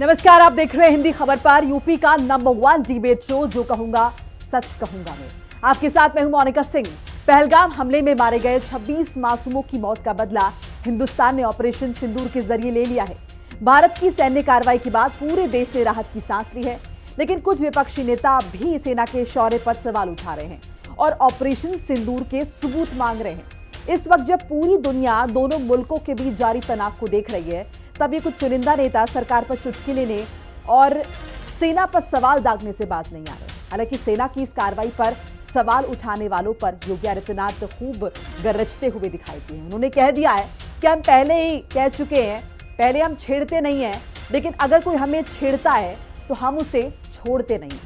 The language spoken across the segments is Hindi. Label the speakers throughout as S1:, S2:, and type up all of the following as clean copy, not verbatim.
S1: नमस्कार, आप देख रहे हैं हिंदी खबर पर। यूपी का नंबर 1 डिबेट शो जो कहूंगा सच कहूंगा में। आपके साथ मैं हूं मोनिका सिंह। पहलगाम हमले में मारे गए 26 मासूमों की मौत का बदला हिंदुस्तान ने ऑपरेशन सिंदूर के जरिए ले लिया है। भारत की सैन्य कार्रवाई के बाद पूरे देश ने राहत की सांस ली है, लेकिन कुछ विपक्षी नेता भी सेना के शौर्य पर सवाल उठा रहे हैं और ऑपरेशन सिंदूर के सबूत मांग रहे हैं। इस वक्त जब पूरी दुनिया दोनों मुल्कों के बीच जारी तनाव को देख रही है, तब ये कुछ चुनिंदा नेता सरकार पर चुटकी लेने और सेना पर सवाल दागने से बाज नहीं आ रहे। हालांकि सेना की इस कार्रवाई पर सवाल उठाने वालों पर योगी आदित्यनाथ खूब गरजते हुए दिखाई दिए। उन्होंने कह दिया है कि हम पहले ही कह चुके हैं, पहले हम छेड़ते नहीं हैं, लेकिन अगर कोई हमें छेड़ता है तो हम उसे छोड़ते नहीं।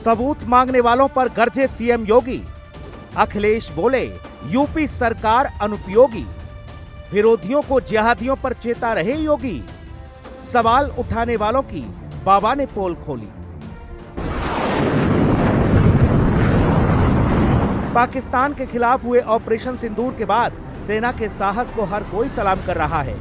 S2: सबूत मांगने वालों पर गरजे सीएम योगी। अखिलेश बोले यूपी सरकार अनुपयोगी। विरोधियों को जिहादियों पर चेता रहे योगी। सवाल उठाने वालों की बाबा ने पोल खोली। पाकिस्तान के खिलाफ हुए ऑपरेशन सिंदूर के बाद सेना के साहस को हर कोई सलाम कर रहा है।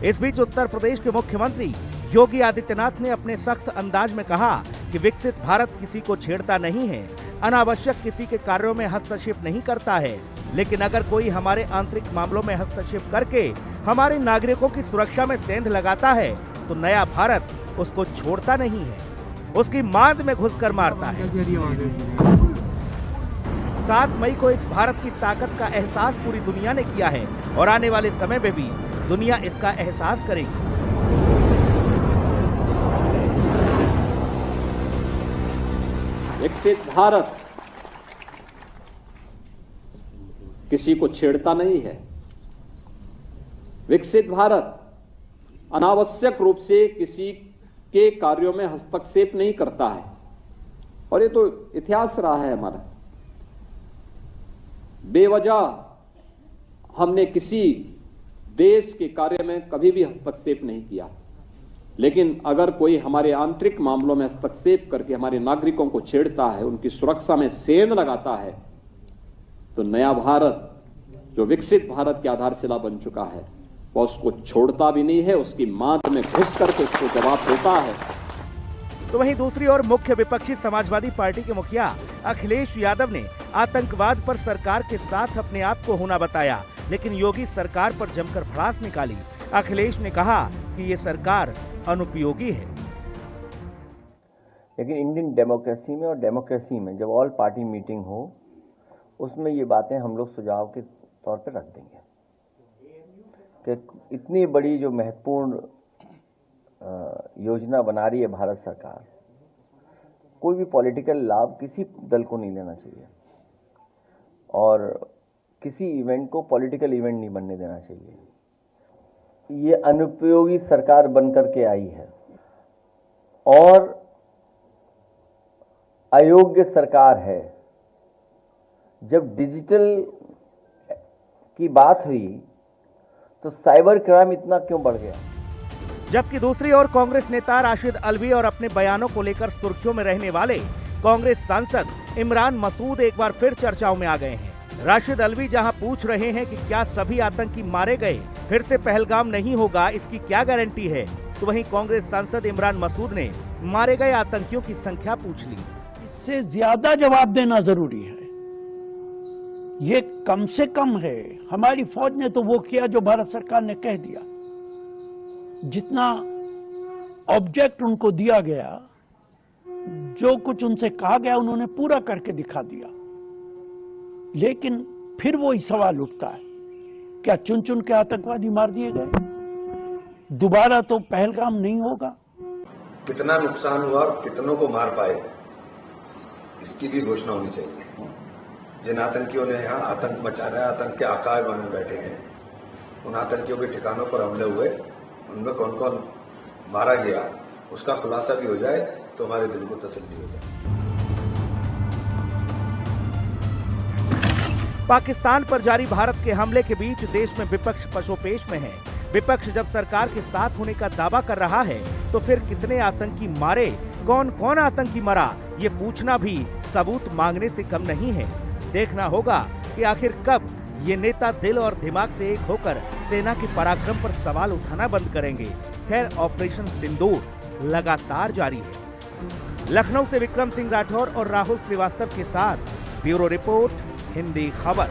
S2: इस बीच उत्तर प्रदेश के मुख्यमंत्री योगी आदित्यनाथ ने अपने सख्त अंदाज में कहा कि विकसित भारत किसी को छेड़ता नहीं है, अनावश्यक किसी के कार्यों में हस्तक्षेप नहीं करता है, लेकिन अगर कोई हमारे आंतरिक मामलों में हस्तक्षेप करके हमारे नागरिकों की सुरक्षा में सेंध लगाता है तो नया भारत उसको छोड़ता नहीं है, उसकी मांद में घुसकर मारता है। 7 मई को इस भारत की ताकत का एहसास पूरी दुनिया ने किया है और आने वाले समय में भी दुनिया इसका एहसास करेगी।
S3: विकसित भारत किसी को छेड़ता नहीं है। विकसित भारत अनावश्यक रूप से किसी के कार्यों में हस्तक्षेप नहीं करता है, और ये तो इतिहास रहा है हमारा। बेवजह हमने किसी देश के कार्य में कभी भी हस्तक्षेप नहीं किया, लेकिन अगर कोई हमारे आंतरिक मामलों में हस्तक्षेप करके हमारे नागरिकों को छेड़ता है, उनकी सुरक्षा में सेंध लगाता है, तो नया भारत जो विकसित भारत की आधारशिला बन चुका है वह उसको छोड़ता भी नहीं है, उसकी मांद में घुस करके उसको जवाब देता है।
S2: तो वहीं दूसरी ओर मुख्य विपक्षी समाजवादी पार्टी के मुखिया अखिलेश यादव ने आतंकवाद पर सरकार के साथ अपने आप को होना बताया, लेकिन योगी सरकार पर जमकर भड़ास निकाली। अखिलेश ने कहा कि ये सरकार अनुपयोगी है।
S4: लेकिन इंडियन डेमोक्रेसी में और डेमोक्रेसी में जब ऑल पार्टी मीटिंग हो, उसमें ये बातें हम लोग सुझाव के तौर पर रख देंगे कि इतनी बड़ी जो महत्वपूर्ण योजना बना रही है भारत सरकार, कोई भी पॉलिटिकल लाभ किसी दल को नहीं लेना चाहिए और किसी इवेंट को पॉलिटिकल इवेंट नहीं बनने देना चाहिए। ये अनुपयोगी सरकार बनकर के आई है और अयोग्य सरकार है। जब डिजिटल की बात हुई तो साइबर क्राइम इतना क्यों बढ़ गया?
S2: जबकि दूसरी ओर कांग्रेस नेता राशिद अल्वी और अपने बयानों को लेकर सुर्खियों में रहने वाले कांग्रेस सांसद इमरान मसूद एक बार फिर चर्चाओं में आ गए हैं। राशिद अल्वी जहां पूछ रहे हैं कि क्या सभी आतंकी मारे गए, फिर से पहलगाम नहीं होगा, इसकी क्या गारंटी है, तो वहीं कांग्रेस सांसद इमरान मसूद ने मारे गए आतंकियों की संख्या पूछ ली।
S5: इससे ज्यादा जवाब देना जरूरी है। ये कम से कम है। हमारी फौज ने तो वो किया जो भारत सरकार ने कह दिया। जितना ऑब्जेक्ट उनको दिया गया, जो कुछ उनसे कहा गया, उन्होंने पूरा करके दिखा दिया। लेकिन फिर वही सवाल उठता है, क्या चुन चुन के आतंकवादी मार दिए गए? दोबारा तो पहलगाम नहीं होगा।
S6: कितना नुकसान हुआ और कितनों को मार पाए, इसकी भी घोषणा होनी चाहिए। जिन आतंकियों ने यहाँ आतंक मचाना है, आतंक के आकार बने बैठे हैं, उन आतंकियों के ठिकानों पर हमले हुए, उनमें कौन कौन मारा गया, उसका खुलासा भी हो जाए तो हमारे दिल को तसल्ली हो जाए।
S2: पाकिस्तान पर जारी भारत के हमले के बीच देश में विपक्ष पशोपेश में है। विपक्ष जब सरकार के साथ होने का दावा कर रहा है तो फिर कितने आतंकी मारे, कौन कौन आतंकी मरा, ये पूछना भी सबूत मांगने से कम नहीं है। देखना होगा कि आखिर कब ये नेता दिल और दिमाग से एक होकर सेना के पराक्रम पर सवाल उठाना बंद करेंगे। खैर, ऑपरेशन सिंदूर लगातार जारी है। लखनऊ से विक्रम सिंह राठौर और राहुल श्रीवास्तव के साथ ब्यूरो रिपोर्ट, हिंदी खबर।